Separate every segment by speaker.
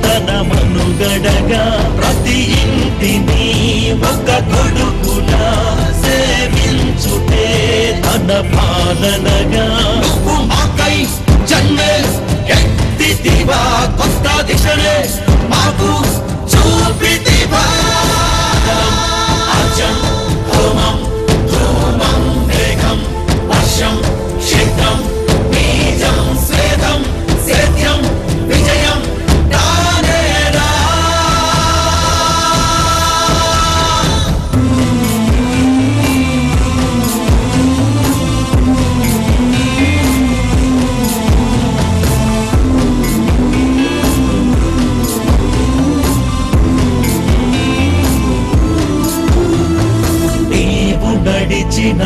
Speaker 1: తన మనుగడగా ప్రతి ఇంటిని ఒక కొడుకులా సేవించుటే తన పాలనగా నువ్వు మాకై జన్మే ఎత్తితివా కొత్త దిశనే మాకు చూపితివా అర్జం హోమం ధూమం మేఘం వర్షం శీఘ్రం బీజం స్వేదం సేద్యం విజయం దానేరా నీవు నడిచిన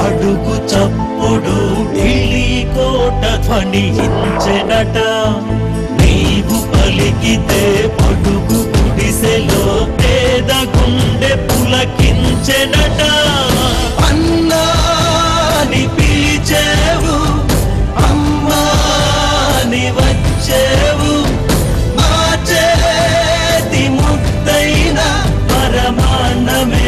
Speaker 1: అడుగు చప్పుడు ఢిల్లీ కోట ధ్వనించెనట నీవు పలికితే పడుగు గుడిసెలో పేద గుండె పులకించెనట అన్నాని పిలిచేవు అమ్మాని వచ్చేవు మా చేతి ముద్దైన పరమాన్నమే